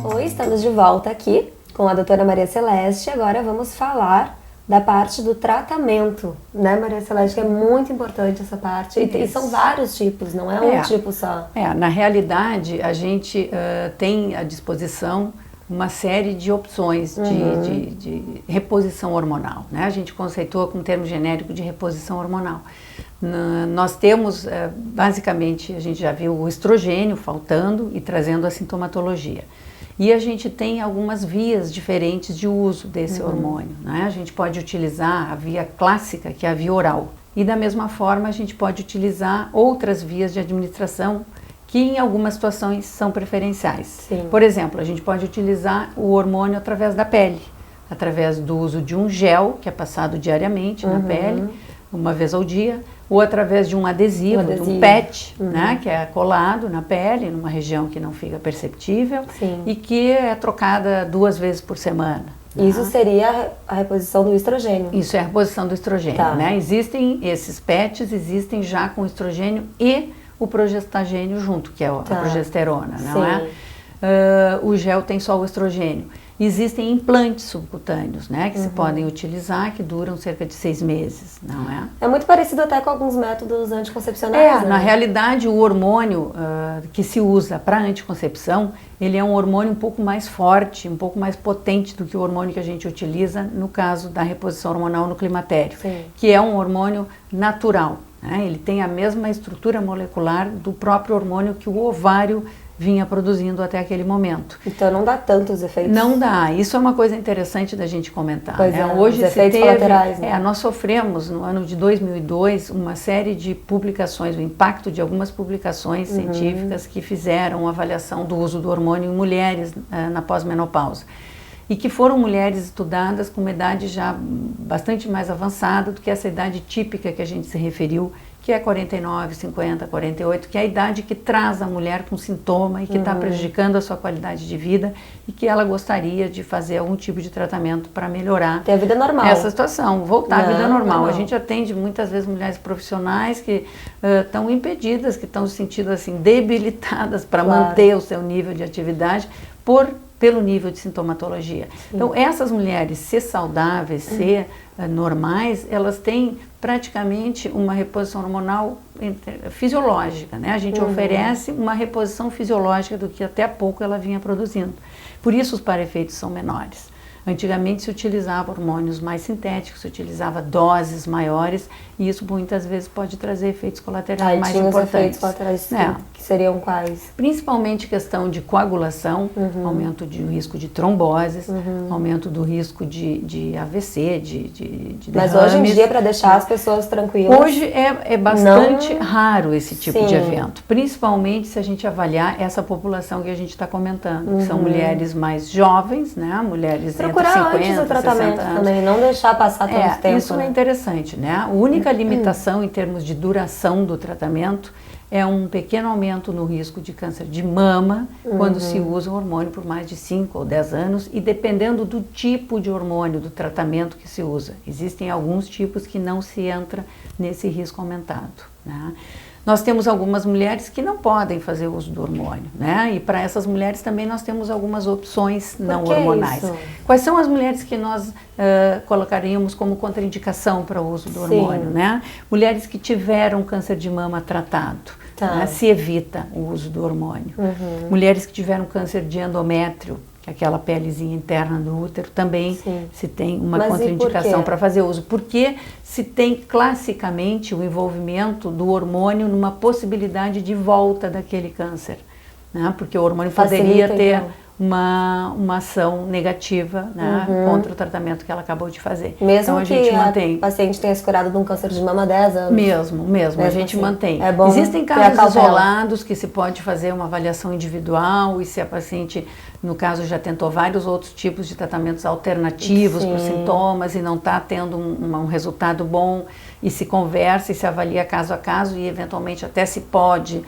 Oi, estamos de volta aqui com a doutora Maria Celeste. Agora vamos falar da parte do tratamento, né, Maria Celeste? Que é muito importante essa parte. E são vários tipos, não é um tipo só. Na realidade, a gente tem à disposição uma série de opções de reposição hormonal, né? A gente conceitua com o termo genérico de reposição hormonal. Nós temos, basicamente, a gente já viu o estrogênio faltando e trazendo a sintomatologia. E a gente tem algumas vias diferentes de uso desse hormônio, né? A gente pode utilizar a via clássica, que é a via oral. E da mesma forma a gente pode utilizar outras vias de administração que em algumas situações são preferenciais. Sim. Por exemplo, a gente pode utilizar o hormônio através da pele, através do uso de um gel, que é passado diariamente na pele, uma vez ao dia, ou através de um adesivo, de um PET, né, que é colado na pele, numa região que não fica perceptível. Sim. E que é trocada 2 vezes por semana. Isso seria a reposição do estrogênio. Isso é a reposição do estrogênio, né? Existem esses PETs, existem já com estrogênio e o progestagênio junto, que é a progesterona, não é? O gel tem só o estrogênio. Existem implantes subcutâneos, né, que se podem utilizar, que duram cerca de 6 meses, não é? É muito parecido até com alguns métodos anticoncepcionais, né? Na realidade, o hormônio que se usa para anticoncepção, ele é um hormônio um pouco mais forte, um pouco mais potente do que o hormônio que a gente utiliza no caso da reposição hormonal no climatério, que é um hormônio natural, né? Ele tem a mesma estrutura molecular do próprio hormônio que o ovário vinha produzindo até aquele momento. Então não dá tantos efeitos? Não dá. Isso é uma coisa interessante da gente comentar. Pois né? Hoje os efeitos colaterais, né? Nós sofremos no ano de 2002 uma série de publicações, o impacto de algumas publicações científicas que fizeram avaliação do uso do hormônio em mulheres na pós-menopausa. E que foram mulheres estudadas com uma idade já bastante mais avançada do que essa idade típica que a gente se referiu, que é 49, 50, 48, que é a idade que traz a mulher com sintoma e que está prejudicando a sua qualidade de vida e que ela gostaria de fazer algum tipo de tratamento para melhorar ter a vida normal. Essa situação, voltar à vida normal. A gente atende muitas vezes mulheres profissionais que estão impedidas, que estão se sentindo assim debilitadas para manter o seu nível de atividade pelo nível de sintomatologia. Então, essas mulheres, ser saudáveis, ser normais, elas têm praticamente uma reposição hormonal fisiológica, né? A gente oferece uma reposição fisiológica do que até há pouco ela vinha produzindo. Por isso os para-efeitos são menores. Antigamente se utilizava hormônios mais sintéticos, se utilizava doses maiores e isso muitas vezes pode trazer efeitos colaterais mais importantes. Efeitos colaterais que seriam quais? Principalmente questão de coagulação, aumento do risco de tromboses, aumento do risco de AVC, de Mas derrames. hoje em dia, para deixar as pessoas tranquilas... Hoje é bastante raro esse tipo de evento, principalmente se a gente avaliar essa população que a gente está comentando, que são mulheres mais jovens, né, mulheres entre 50 antes do tratamento 60 anos. Também, não deixar passar tanto tempo. Isso é interessante, né? A única limitação em termos de duração do tratamento é um pequeno aumento no risco de câncer de mama quando se usa o hormônio por mais de 5 ou 10 anos e dependendo do tipo de hormônio, do tratamento que se usa. Existem alguns tipos que não se entra nesse risco aumentado, né? Nós temos algumas mulheres que não podem fazer uso do hormônio, né? E para essas mulheres também nós temos algumas opções não hormonais. Isso? Quais são as mulheres que nós colocaríamos como contraindicação para o uso do hormônio, né? Mulheres que tiveram câncer de mama tratado, né? Se evita o uso do hormônio. Mulheres que tiveram câncer de endométrio, que é aquela pelezinha interna do útero, também se tem uma contraindicação para fazer uso. Porque se tem classicamente o envolvimento do hormônio numa possibilidade de volta daquele câncer, né? Porque o hormônio poderia ter uma ação negativa, né, contra o tratamento que ela acabou de fazer. Mesmo então, a que gente mantém. a paciente tenha se curado de um câncer de mama há 10 anos. Mesmo, a gente mantém. É bom. Existem casos isolados que se pode fazer uma avaliação individual e se a paciente, no caso, já tentou vários outros tipos de tratamentos alternativos para os sintomas e não está tendo um resultado bom e se conversa e se avalia caso a caso e eventualmente até se pode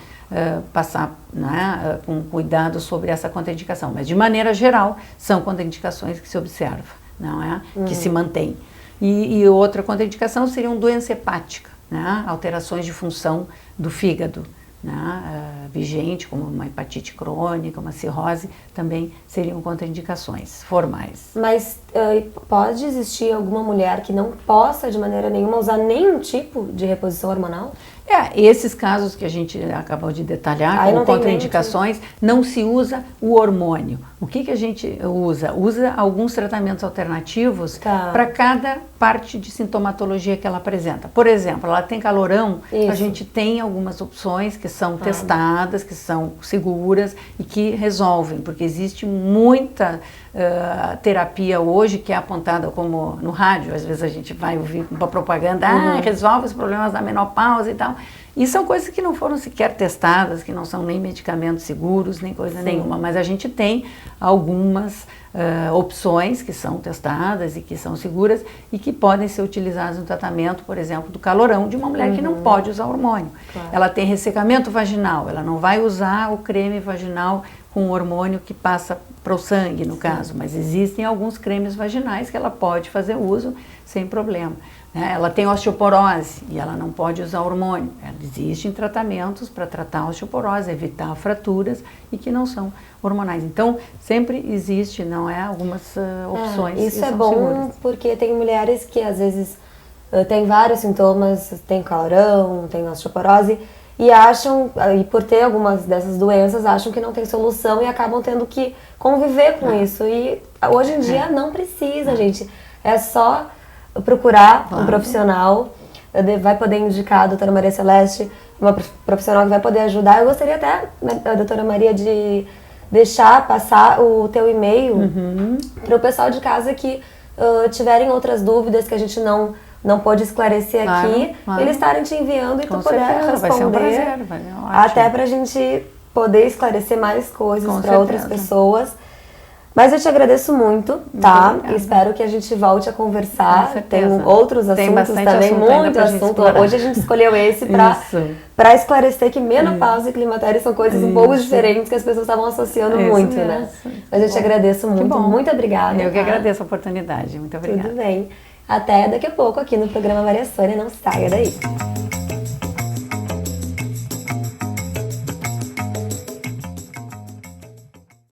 passar, né, com cuidado sobre essa contraindicação. Mas de maneira geral são contraindicações que se observa, não é? Que se mantém. E outra contraindicação seria uma doença hepática, né? Alterações de função do fígado, né? Vigente, como uma hepatite crônica, uma cirrose, também seriam contraindicações formais. Mas pode existir alguma mulher que não possa de maneira nenhuma usar nenhum tipo de reposição hormonal? Esses casos que a gente acabou de detalhar, como contraindicações, não se usa o hormônio. O que a gente usa? Usa alguns tratamentos alternativos para cada parte de sintomatologia que ela apresenta. Por exemplo, ela tem calorão, a gente tem algumas opções que são testadas, que são seguras e que resolvem, porque existe muita terapia hoje que é apontada como no rádio, às vezes a gente vai ouvir uma propaganda, resolve os problemas da menopausa e tal. E são coisas que não foram sequer testadas, que não são nem medicamentos seguros, nem coisa nenhuma, mas a gente tem algumas opções que são testadas e que são seguras e que podem ser utilizadas no tratamento, por exemplo, do calorão de uma mulher que não pode usar hormônio. Claro. Ela tem ressecamento vaginal, ela não vai usar o creme vaginal com hormônio que passa para o sangue, no caso, mas existem alguns cremes vaginais que ela pode fazer uso sem problema. Ela tem osteoporose e ela não pode usar hormônio. Existem tratamentos para tratar a osteoporose, evitar fraturas e que não são hormonais. Então, sempre existe, não é, algumas opções. Isso é bom seguras. Porque tem mulheres que às vezes têm vários sintomas, tem calorão, tem osteoporose e acham, e por ter algumas dessas doenças, acham que não tem solução e acabam tendo que conviver com isso. E hoje em dia não precisa, gente. É só procurar um profissional, vai poder indicar a doutora Maria Celeste, uma profissional que vai poder ajudar. Eu gostaria até, a doutora Maria, de passar o teu e-mail para o pessoal de casa que tiverem outras dúvidas que a gente não pôde esclarecer aqui, eles estarem te enviando e tu poder responder. Vai ser um prazer, até para a gente poder esclarecer mais coisas para outras pessoas. Mas eu te agradeço muito, tá? Espero que a gente volte a conversar. Tem outros assuntos também, muito assunto. Hoje a gente escolheu esse para esclarecer que menopausa e climatério são coisas um pouco diferentes que as pessoas estavam associando muito, né? Mas eu te agradeço muito, muito obrigada. Eu que agradeço a oportunidade, muito obrigada. Tudo bem. Até daqui a pouco aqui no programa Maria Sônia, não saia daí.